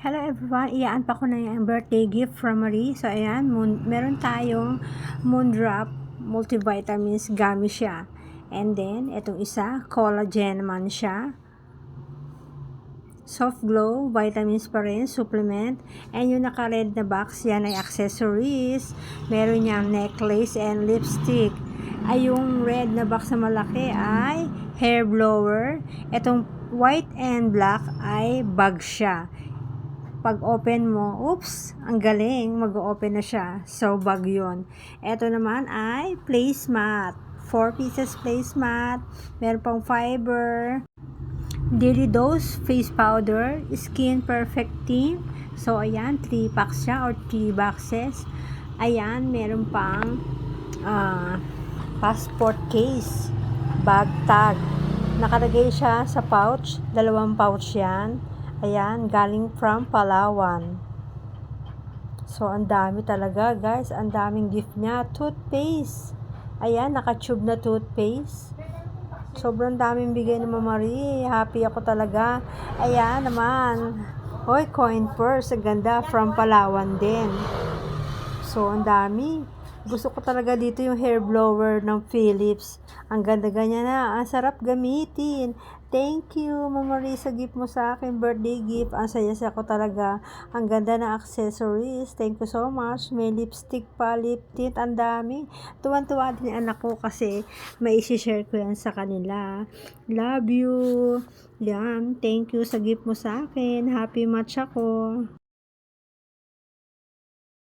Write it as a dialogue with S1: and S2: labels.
S1: Hello everyone, iyaan pa ko na yung birthday gift from Marie. So ayan, meron tayong Moondrop multivitamins, gummy siya. And then, itong isa, collagen naman siya. Soft Glow, vitamins pa rin, supplement. And yung naka-red na box, yan ay accessories. Meron niyang necklace and lipstick. Ay yung red na box na malaki ay hair blower. Itong white and black ay bag siya. Pag open mo, oops, ang galing, mag-open na siya. So, bag yun. Ito naman ay placemat. 4 pieces placemat. Meron pang fiber. Daily dose face powder. Skin perfecting. So, ayan, 3 packs siya or 3 boxes. Ayan, meron pang passport case. Bag tag. Nakalagay siya sa pouch. 2 pouch yan. Ayan, galing from Palawan. So, ang dami talaga, guys. Ang daming gift niya. Toothpaste. Ayan, naka-tube na toothpaste. Sobrang daming bigay ni Mama Marie. Happy ako talaga. Ayan naman. Hoy, coin purse. Ang ganda. From Palawan din. So, ang dami. Gusto ko talaga dito yung hair blower ng Philips. Ang ganda ganyan na. Ang sarap gamitin. Thank you, Mama Marie, sa gift mo sa akin. Birthday gift. Ang saya-saya ko talaga. Ang ganda na accessories. Thank you so much. May lipstick pa, lip tint. Ang dami. Tuwan-tuwa din yung anak ko kasi may isi-share ko yan sa kanila. Love you. Yan. Thank you sa gift mo sa akin. Happy match ako.